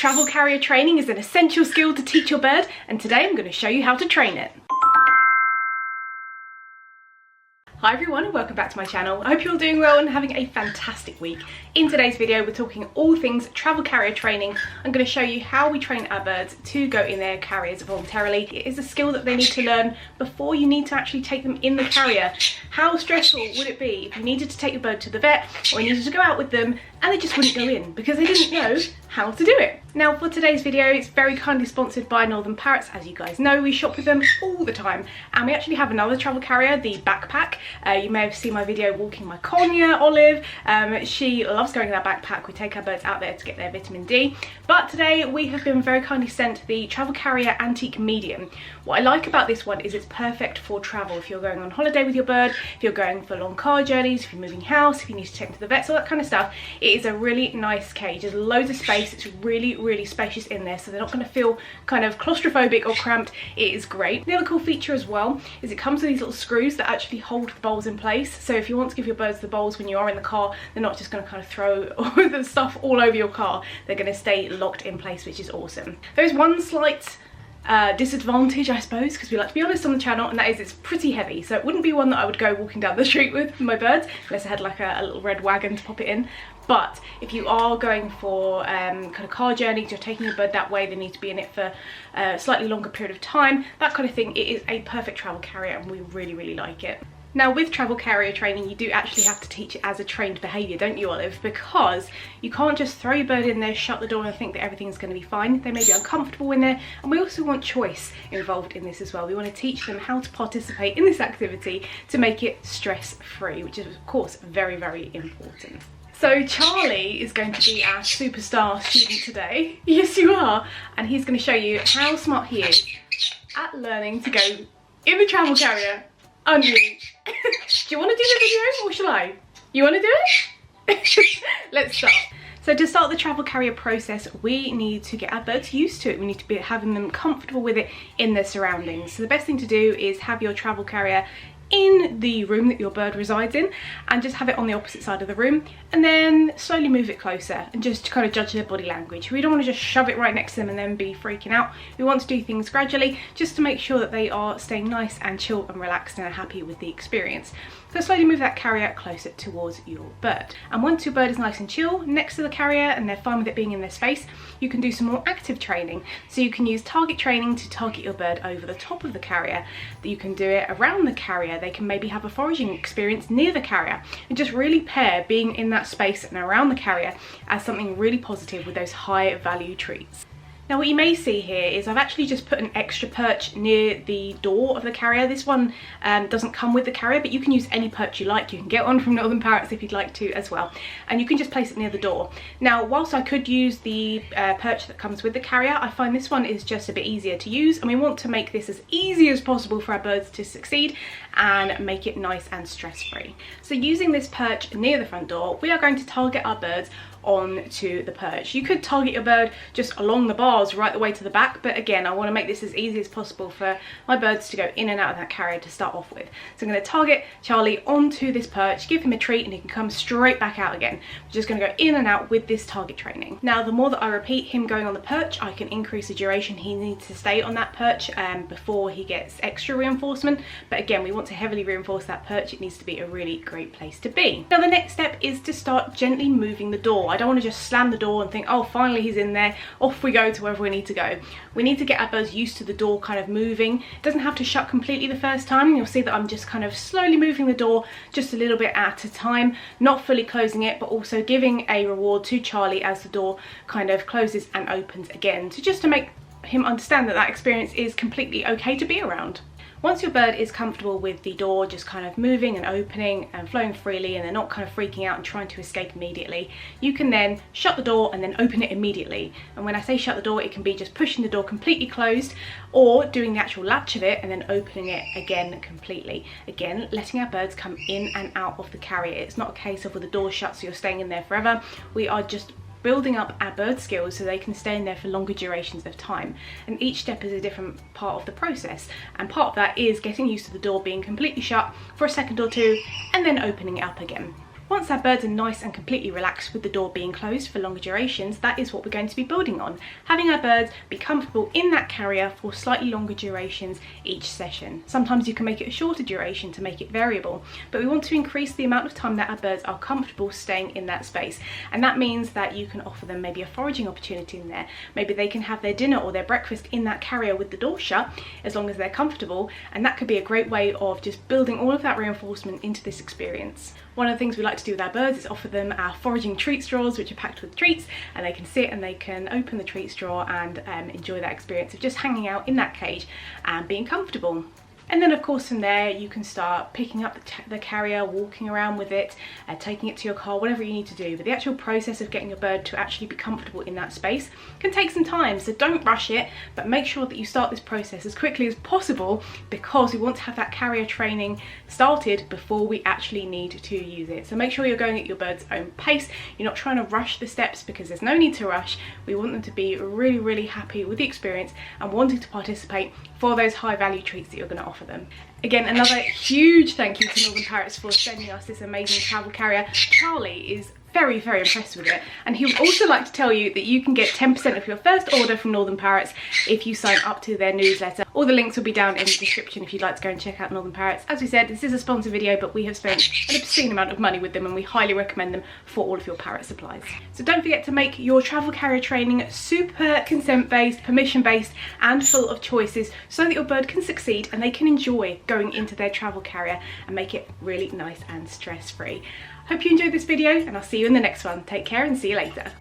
Travel carrier training is an essential skill to teach your bird, and today I'm going to show you how to train it. Hi everyone and welcome back to my channel. I hope you're all doing well and having a fantastic week. In today's video we're talking all things travel carrier training. I'm going to show you how we train our birds to go in their carriers voluntarily. It is a skill that they need to learn before you need to actually take them in the carrier. How stressful would it be if you needed to take your bird to the vet or you needed to go out with them and they just wouldn't go in because they didn't know how to do it? Now for today's video, it's very kindly sponsored by Northern Parrots. As you guys know, we shop with them all the time, and we actually have another travel carrier, the backpack. You may have seen my video walking my conure, Olive. She loves going in that backpack. We take our birds out there to get their vitamin D. But today we have been very kindly sent the travel carrier antique medium. What I like about this one is it's perfect for travel. If you're going on holiday with your bird, if you're going for long car journeys, if you're moving house, if you need to take them to the vets, all that kind of stuff. It is a really nice cage. There's loads of space. It's really spacious in there, so they're not going to feel kind of claustrophobic or cramped. It is great. The other cool feature as well is it comes with these little screws that actually hold the bowls in place. So if you want to give your birds the bowls when you are in the car, they're not just going to kind of throw all the stuff all over your car. They're going to stay locked in place, which is awesome. There is one slight disadvantage, I suppose, because we like to be honest on the channel, and that is it's pretty heavy, so it wouldn't be one that I would go walking down the street with my birds unless I had like a little red wagon to pop it in. But if you are going for kind of car journeys, you're taking your bird that way, they need to be in it for a slightly longer period of time, that kind of thing, it is a perfect travel carrier and we really like it. Now with travel carrier training, you do actually have to teach it as a trained behaviour, don't you, Olive? Because you can't just throw your bird in there, shut the door and think that everything's going to be fine. They may be uncomfortable in there, and we also want choice involved in this as well. We want to teach them how to participate in this activity to make it stress-free, which is of course very important. So Charlie is going to be our superstar student today. Yes you are. And he's going to show you how smart he is at learning to go in the travel carrier under you. Do you want to do the video or shall I? You want to do it? Let's start. So to start the travel carrier process, we need to get our birds used to it. We need to be having them comfortable with it in their surroundings. So the best thing to do is have your travel carrier in the room that your bird resides in and just have it on the opposite side of the room, and then slowly move it closer and just kind of judge their body language. We don't want to just shove it right next to them and then be freaking out. We want to do things gradually just to make sure that they are staying nice and chill and relaxed and are happy with the experience. So slowly move that carrier closer towards your bird. And once your bird is nice and chill next to the carrier and they're fine with it being in their space, you can do some more active training. So you can use target training to target your bird over the top of the carrier. You can do it around the carrier. They can maybe have a foraging experience near the carrier, and just really pair being in that space and around the carrier as something really positive with those high value treats. Now what you may see here is I've actually just put an extra perch near the door of the carrier. This one doesn't come with the carrier, but you can use any perch you like. You can get one from Northern Parrots if you'd like to as well. And you can just place it near the door. Now whilst I could use the perch that comes with the carrier, I find this one is just a bit easier to use, and we want to make this as easy as possible for our birds to succeed and make it nice and stress-free. So using this perch near the front door, we are going to target our birds onto the perch. You could target your bird just along the bars right the way to the back, but again I want to make this as easy as possible for my birds to go in and out of that carrier to start off with. So I'm going to target Charlie onto this perch, give him a treat, and he can come straight back out again. We're just going to go in and out with this target training. Now the more that I repeat him going on the perch, I can increase the duration he needs to stay on that perch before he gets extra reinforcement. But again, we want to heavily reinforce that perch. It needs to be a really great place to be. Now the next step is to start gently moving the door. I don't want to just slam the door and think, oh finally he's in there, off we go to wherever we need to go. We need to get our birds used to the door kind of moving. It doesn't have to shut completely the first time. You'll see that I'm just kind of slowly moving the door just a little bit at a time, not fully closing it, but also giving a reward to Charlie as the door kind of closes and opens again, just to make him understand that that experience is completely okay to be around. Once your bird is comfortable with the door just kind of moving and opening and flowing freely, and they're not kind of freaking out and trying to escape immediately, you can then shut the door and then open it immediately. And when I say shut the door, it can be just pushing the door completely closed or doing the actual latch of it and then opening it again completely. Again, letting our birds come in and out of the carrier. It's not a case of with the door shut so you're staying in there forever. We are just building up our bird skills so they can stay in there for longer durations of time, and each step is a different part of the process, and part of that is getting used to the door being completely shut for a second or two and then opening it up again. Once our birds are nice and completely relaxed with the door being closed for longer durations, that is what we're going to be building on. Having our birds be comfortable in that carrier for slightly longer durations each session. Sometimes you can make it a shorter duration to make it variable, but we want to increase the amount of time that our birds are comfortable staying in that space. And that means that you can offer them maybe a foraging opportunity in there. Maybe they can have their dinner or their breakfast in that carrier with the door shut, as long as they're comfortable, and that could be a great way of just building all of that reinforcement into this experience. One of the things we like to do with our birds is offer them our foraging treat straws, which are packed with treats, and they can sit and they can open the treat straw and enjoy that experience of just hanging out in that cage and being comfortable. And then of course from there you can start picking up the carrier, walking around with it, taking it to your car, whatever you need to do. But the actual process of getting your bird to actually be comfortable in that space can take some time, so don't rush it, but make sure that you start this process as quickly as possible, because we want to have that carrier training started before we actually need to use it. So make sure you're going at your bird's own pace. You're not trying to rush the steps, because there's no need to rush. We want them to be really, really happy with the experience and wanting to participate for those high value treats that you're going to offer them. Again, another huge thank you to Northern Parrots for sending us this amazing travel carrier. Charlie is very, very impressed with it, and he would also like to tell you that you can get 10% of your first order from Northern Parrots if you sign up to their newsletter. All the links will be down in the description if you'd like to go and check out Northern Parrots. As we said, this is a sponsored video, but we have spent an obscene amount of money with them, and we highly recommend them for all of your parrot supplies. So don't forget to make your travel carrier training super consent-based, permission-based, and full of choices, so that your bird can succeed and they can enjoy going into their travel carrier and make it really nice and stress-free. Hope you enjoyed this video, and I'll see you in the next one. Take care and see you later.